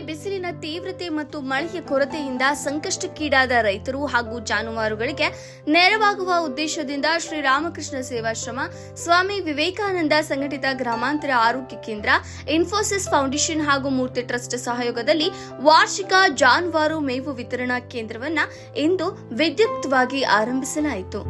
ಬಿಸಿಲಿನ ತೀವ್ರತೆ ಮತ್ತು ಮಳೆಯ ಕೊರತೆಯಿಂದ ಸಂಕಷ್ಟಕ್ಕೀಡಾದ ರೈತರು ಹಾಗೂ ಜಾನುವಾರುಗಳಿಗೆ ನೆರವಾಗುವ ಉದ್ದೇಶದಿಂದ ಶ್ರೀರಾಮಕೃಷ್ಣ ಸೇವಾಶ್ರಮ, ಸ್ವಾಮಿ ವಿವೇಕಾನಂದ ಸಂಘಟಿತ ಗ್ರಾಮಾಂತರ ಆರೋಗ್ಯ ಕೇಂದ್ರ, ಇನ್ಫೋಸಿಸ್ ಫೌಂಡೇಶನ್ ಹಾಗೂ ಮೂರ್ತಿ ಟ್ರಸ್ಟ್ ಸಹಯೋಗದಲ್ಲಿ ವಾರ್ಷಿಕ ಜಾನುವಾರು ಮೇವು ವಿತರಣಾ ಕೇಂದ್ರವನ್ನು ಇಂದು ವಿದ್ಯುಕ್ತವಾಗಿ ಆರಂಭಿಸಲಾಯಿತು.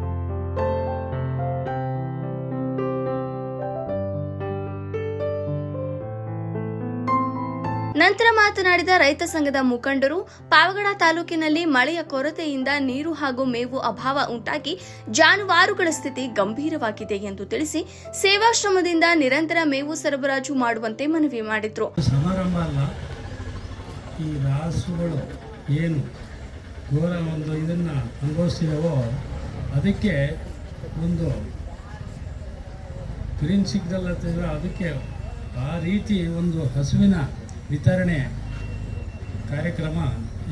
ನಂತರ ಮಾತನಾಡಿದ ರೈತ ಸಂಘದ ಮುಖಂಡರು, ಪಾವಗಡ ತಾಲೂಕಿನಲ್ಲಿ ಮಳೆಯ ಕೊರತೆಯಿಂದ ನೀರು ಹಾಗೂ ಮೇವು ಅಭಾವ ಉಂಟಾಗಿ ಜಾನುವಾರುಗಳ ಸ್ಥಿತಿ ಗಂಭೀರವಾಗಿದೆ ಎಂದು ತಿಳಿಸಿ ಸೇವಾಶ್ರಮದಿಂದ ನಿರಂತರ ಮೇವು ಸರಬರಾಜು ಮಾಡುವಂತೆ ಮನವಿ ಮಾಡಿದರು. ಸಮಾರಂಭ ಅಲ್ಲ, ಈ ರಾಸುಗಳು ಏನು ಘೋರ ಒಂದು ಇದನ್ನು ಅನುಭವಿಸ್ತಿದ್ದಾವೋ ಅದಕ್ಕೆ ಒಂದು ಗ್ರೀನ್ ಸಿಗ್ನಲ್ ಅಂತಿದ್ರೆ ಅದಕ್ಕೆ ಆ ರೀತಿ ಒಂದು ಹಸುವಿನ ವಿತರಣೆ ಕಾರ್ಯಕ್ರಮ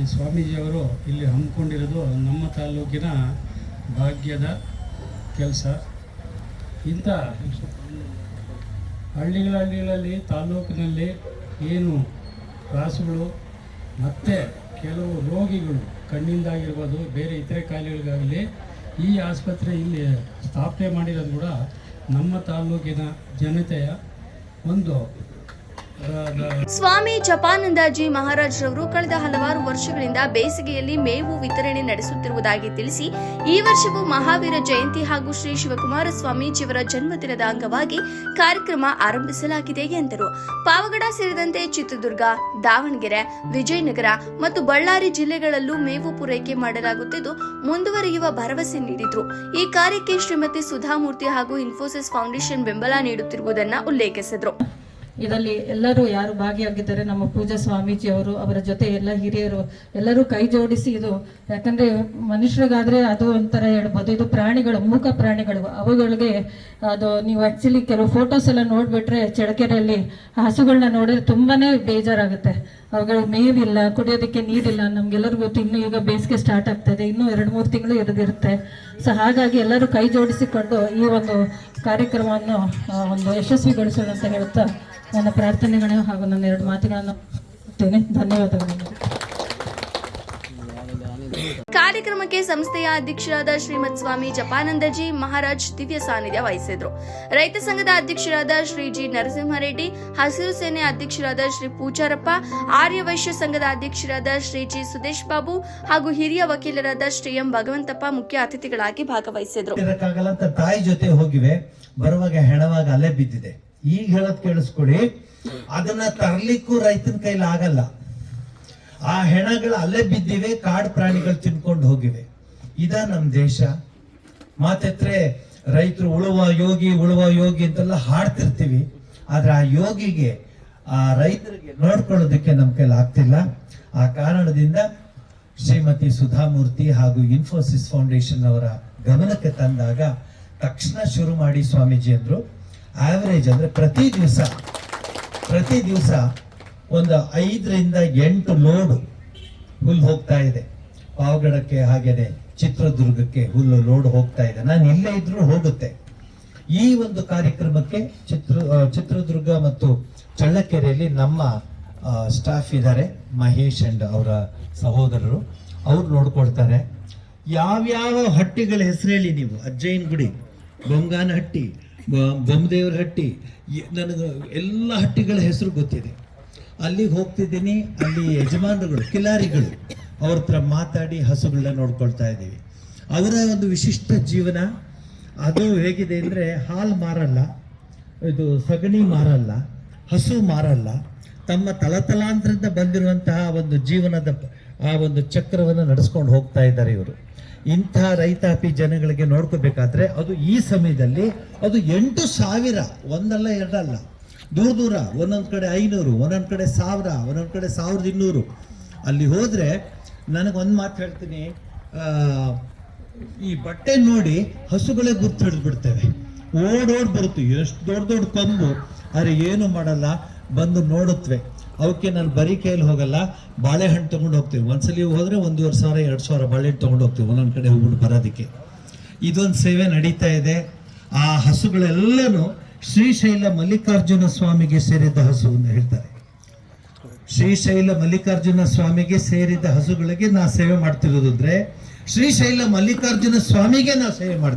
ಈ ಸ್ವಾಮೀಜಿಯವರು ಇಲ್ಲಿ ಹಮ್ಮಿಕೊಂಡಿರೋದು ನಮ್ಮ ತಾಲೂಕಿನ ಭಾಗ್ಯದ ಕೆಲಸ. ಇಂಥ ಹಳ್ಳಿಗಳಲ್ಲಿ ತಾಲೂಕಿನಲ್ಲಿ ಏನು ರಾಸುಗಳು ಮತ್ತು ಕೆಲವು ರೋಗಿಗಳು ಕಣ್ಣಿಂದಾಗಿರ್ಬೋದು, ಬೇರೆ ಇತರೆ ಕಾಯಿಲೆಗಳಿಗಾಗಲಿ ಈ ಆಸ್ಪತ್ರೆ ಇಲ್ಲಿ ಸ್ಥಾಪನೆ ಮಾಡಿರೋದು ಕೂಡ ನಮ್ಮ ತಾಲೂಕಿನ ಜನತೆಯ ಒಂದು ಸ್ವಾಮಿ ಜಪಾನಂದಜಿ ಮಹಾರಾಜ್ ರವರು ಕಳೆದ ಹಲವಾರು ವರ್ಷಗಳಿಂದ ಬೇಸಿಗೆಯಲ್ಲಿ ಮೇವು ವಿತರಣೆ ನಡೆಸುತ್ತಿರುವುದಾಗಿ ತಿಳಿಸಿ, ಈ ವರ್ಷವೂ ಮಹಾವೀರ ಜಯಂತಿ ಹಾಗೂ ಶ್ರೀ ಶಿವಕುಮಾರ ಸ್ವಾಮೀಜಿಯವರ ಜನ್ಮದಿನದ ಅಂಗವಾಗಿ ಕಾರ್ಯಕ್ರಮ ಆರಂಭಿಸಲಾಗಿದೆ ಎಂದರು. ಪಾವಗಡ ಸೇರಿದಂತೆ ಚಿತ್ರದುರ್ಗ, ದಾವಣಗೆರೆ, ವಿಜಯನಗರ ಮತ್ತು ಬಳ್ಳಾರಿ ಜಿಲ್ಲೆಗಳಲ್ಲೂ ಮೇವು ಪೂರೈಕೆ ಮಾಡಲಾಗುತ್ತಿದ್ದು ಮುಂದುವರಿಯುವ ಭರವಸೆ ನೀಡಿದರು. ಈ ಕಾರ್ಯಕ್ಕೆ ಶ್ರೀಮತಿ ಸುಧಾಮೂರ್ತಿ ಹಾಗೂ ಇನ್ಫೋಸಿಸ್ ಫೌಂಡೇಶನ್ ಬೆಂಬಲ ನೀಡುತ್ತಿರುವುದನ್ನು ಉಲ್ಲೇಖಿಸಿದರು. ಇದರಲ್ಲಿ ಎಲ್ಲರೂ ಯಾರು ಭಾಗಿಯಾಗಿದ್ದಾರೆ, ನಮ್ಮ ಪೂಜಾ ಸ್ವಾಮೀಜಿ ಅವರು, ಅವರ ಜೊತೆ ಎಲ್ಲ ಹಿರಿಯರು ಎಲ್ಲರೂ ಕೈ ಜೋಡಿಸಿ, ಇದು ಯಾಕಂದ್ರೆ ಮನುಷ್ಯರಿಗಾದ್ರೆ ಅದು ಒಂಥರ ಹೇಳ್ಬೋದು, ಇದು ಪ್ರಾಣಿಗಳು, ಮೂಕ ಪ್ರಾಣಿಗಳು, ಅವುಗಳಿಗೆ ಅದು ನೀವು ಆಕ್ಚುಲಿ ಕೆಲವು ಫೋಟೋಸ್ ಎಲ್ಲ ನೋಡ್ಬಿಟ್ರೆ ಚಳ್ಳಕೆರೆಯಲ್ಲಿ ಹಸುಗಳನ್ನ ನೋಡಿದ್ರೆ ತುಂಬಾನೇ ಬೇಜಾರಾಗುತ್ತೆ. ಅವುಗಳು ಮೇವಿಲ್ಲ, ಕುಡಿಯೋದಕ್ಕೆ ನೀರಿಲ್ಲ. ನಮ್ಗೆಲ್ಲರಿಗೂ ಗೊತ್ತು, ಇನ್ನು ಈಗ ಬೇಸಿಗೆ ಸ್ಟಾರ್ಟ್ ಆಗ್ತದೆ, ಇನ್ನೂ 2-3 ತಿಂಗಳು ಇರುತ್ತೆ. ಸೊ ಹಾಗಾಗಿ ಎಲ್ಲರೂ ಕೈ ಜೋಡಿಸಿಕೊಂಡು ಈ ಒಂದು ಕಾರ್ಯಕ್ರಮವನ್ನು ಒಂದು ಯಶಸ್ವಿಗೊಳಿಸೋಣ ಅಂತ ಹೇಳ್ತಾ ನನ್ನ ಪ್ರಾರ್ಥನೆಗಳು ಹಾಗೂ ನನ್ನ 2 ಮಾತುಗಳನ್ನು ಕೊಡ್ತೇನೆ. ಧನ್ಯವಾದಗಳು. ಕಾರ್ಯಕ್ರಮಕ್ಕೆ ಸಂಸ್ಥೆಯ ಅಧ್ಯಕ್ಷರಾದ ಶ್ರೀಮತ್ ಸ್ವಾಮಿ ಜಪಾನಂದಜಿ ಮಹಾರಾಜ್ ದಿವ್ಯ ಸಾನ್ನಿಧ್ಯ ವಹಿಸಿದ್ರು. ರೈತ ಸಂಘದ ಅಧ್ಯಕ್ಷರಾದ ಶ್ರೀ ಜಿ ನರಸಿಂಹರೆಡ್ಡಿ, ಹಸಿರು ಸೇನೆ ಅಧ್ಯಕ್ಷರಾದ ಶ್ರೀ ಪೂಜಾರಪ್ಪ, ಆರ್ಯ ವೈಶ್ಯ ಸಂಘದ ಅಧ್ಯಕ್ಷರಾದ ಶ್ರೀ ಜಿ ಸುದೇಶ್ ಬಾಬು ಹಾಗೂ ಹಿರಿಯ ವಕೀಲರಾದ ಶ್ರೀ ಎಂ ಭಗವಂತಪ್ಪ ಮುಖ್ಯ ಅತಿಥಿಗಳಾಗಿ ಭಾಗವಹಿಸಿದ್ರು. ತಾಯಿ ಜೊತೆ ಹೋಗಿವೆ, ಬರುವಾಗ ಹೆಣವಾಗ ಅಲ್ಲೇ ಬಿದ್ದಿದೆ. ಈಗ ಹೇಳೋದ್ ಕೇಳಿಸ್ಕೊಡಿ, ಅದನ್ನ ತರ್ಲಿಕ್ಕೂ ರೈತನ ಕೈಲಿ ಆಗಲ್ಲ. ಆ ಹೆಣಗಳು ಅಲ್ಲೇ ಬಿದ್ದಿವೆ, ಕಾಡು ಪ್ರಾಣಿಗಳು ತಿನ್ಕೊಂಡು ಹೋಗಿವೆ. ಇದ ನಮ್ ದೇಶ. ಮಾತೆತ್ರೆ ರೈತರು ಉಳುವ ಯೋಗಿ ಅಂತೆಲ್ಲ ಹಾಡ್ತಿರ್ತೀವಿ, ಆದ್ರೆ ಆ ಯೋಗಿಗೆ, ಆ ರೈತರಿಗೆ ನೋಡ್ಕೊಳ್ಳೋದಕ್ಕೆ ನಮ್ ಕೈಲಿ ಆಗ್ತಿಲ್ಲ. ಆ ಕಾರಣದಿಂದ ಶ್ರೀಮತಿ ಸುಧಾಮೂರ್ತಿ ಹಾಗೂ ಇನ್ಫೋಸಿಸ್ ಫೌಂಡೇಶನ್ ಅವರ ಗಮನಕ್ಕೆ ತಂದಾಗ ತಕ್ಷಣ ಶುರು ಮಾಡಿ ಸ್ವಾಮೀಜಿ ಅಂದ್ರು, ಆವರೇಜ್ ಅಂದ್ರೆ ಪ್ರತಿ ದಿವಸ ಒಂದು 5ರಿಂದ 8 ಲೋಡ್ ಹುಲ್ಲು ಹೋಗ್ತಾ ಇದೆ. ಪಾವಗಡಕ್ಕೆ ಹಾಗೇನೆ ಚಿತ್ರದುರ್ಗಕ್ಕೆ ಹುಲ್ಲು ಲೋಡ್ ಹೋಗ್ತಾ ಇದೆ. ನಾನು ಇಲ್ಲೇ ಇದ್ರೂ ಹೋಗುತ್ತೆ. ಈ ಒಂದು ಕಾರ್ಯಕ್ರಮಕ್ಕೆ ಚಿತ್ರದುರ್ಗ ಮತ್ತು ಚಳ್ಳಕೆರೆಯಲ್ಲಿ ನಮ್ಮ ಸ್ಟಾಫ್ ಇದ್ದಾರೆ, ಮಹೇಶ್ ಅಂಡ್ ಅವರ ಸಹೋದರರು, ಅವ್ರು ನೋಡ್ಕೊಳ್ತಾರೆ. ಯಾವ್ಯಾವ ಹಟ್ಟಿಗಳ ಹೆಸರು ಹೇಳಿ ನೀವು? ಅಜ್ಜಯ್ಯನ ಗುಡಿ, ಬೊಂಗಾನ ಹಟ್ಟಿ, ಬೊಮ್ಮದೇವ್ರ ಹಟ್ಟಿ, ನನಗೆ ಎಲ್ಲ ಹಟ್ಟಿಗಳ ಹೆಸರು ಗೊತ್ತಿದೆ. ಅಲ್ಲಿಗೆ ಹೋಗ್ತಿದ್ದೀನಿ. ಅಲ್ಲಿ ಯಜಮಾನರುಗಳು, ಕಿಲಾರಿಗಳು, ಅವ್ರ ಹತ್ರ ಮಾತಾಡಿ ಹಸುಗಳನ್ನ ನೋಡ್ಕೊಳ್ತಾ ಇದ್ದೀವಿ. ಅವರ ಒಂದು ವಿಶಿಷ್ಟ ಜೀವನ ಅದು ಹೇಗಿದೆ ಅಂದರೆ, ಹಾಲು ಮಾರಲ್ಲ, ಇದು ಸಗಣಿ ಮಾರಲ್ಲ, ಹಸು ಮಾರಲ್ಲ, ತಮ್ಮ ತಲತಲಾಂತರದಿಂದ ಬಂದಿರುವಂತಹ ಒಂದು ಜೀವನದ ಆ ಒಂದು ಚಕ್ರವನ್ನು ನಡೆಸ್ಕೊಂಡು ಹೋಗ್ತಾ ಇದ್ದಾರೆ ಇವರು. ಇಂಥ ರೈತಾಪಿ ಜನಗಳಿಗೆ ನೋಡ್ಕೋಬೇಕಾದ್ರೆ ಅದು ಈ ಸಮಯದಲ್ಲಿ ಅದು 8,000, ಒಂದಲ್ಲ ಎರಡಲ್ಲ, ದೂರ ಒಂದೊಂದು ಕಡೆ 500, ಒಂದೊಂದು ಕಡೆ 1000, ಒಂದೊಂದು ಕಡೆ 1200. ಅಲ್ಲಿ ಹೋದ್ರೆ ನನಗೊಂದು ಮಾತು ಹೇಳ್ತೀನಿ, ಈ ಬಟ್ಟೆ ನೋಡಿ ಹಸುಗಳೇ ಗುರ್ತು ಹಿಡಿದು ಬಿಡ್ತೇವೆ. ಓಡೋಡ್ ಬರುತ್ತೆ, ಎಷ್ಟು ದೊಡ್ಡ ಕೊಂಬು, ಅರೆ ಏನು ಮಾಡಲ್ಲ, ಬಂದು ನೋಡುತ್ತವೆ. ಅವಕ್ಕೆ ನಾನು ಬರೀ ಕೈಯಲ್ಲಿ ಹೋಗಲ್ಲ, ಬಾಳೆಹಣ್ಣು ತೊಗೊಂಡು ಹೋಗ್ತೀವಿ. ಒಂದ್ಸಲಿ ಹೋದ್ರೆ 1,500-2,000 ಬಾಳೆಹಣ್ಣು ತೊಗೊಂಡು ಹೋಗ್ತೀವಿ ಒಂದೊಂದು ಕಡೆ ಹೋಗ್ಬಿಟ್ಟು ಬರೋದಕ್ಕೆ. ಇದೊಂದು ಸೇವೆ ನಡೀತಾ ಇದೆ. ಆ ಹಸುಗಳೆಲ್ಲನೂ ಶ್ರೀಶೈಲ ಮಲ್ಲಿಕಾರ್ಜುನ ಸ್ವಾಮಿಗೆ ಸೇರಿದ ಹಸು ಅಂತ ಹೇಳ್ತಾರೆ. ಶ್ರೀಶೈಲ ಮಲ್ಲಿಕಾರ್ಜುನ ಸ್ವಾಮಿಗೆ ಸೇರಿದ ಹಸುಗಳಿಗೆ ನಾ ಸೇವೆ ಮಾಡ್ತಿರೋದು ಅಂದ್ರೆ ಶ್ರೀಶೈಲ ಮಲ್ಲಿಕಾರ್ಜುನ ಸ್ವಾಮಿಗೆ ನಾ ಸೇವೆ ಮಾಡ್ತೀನಿ.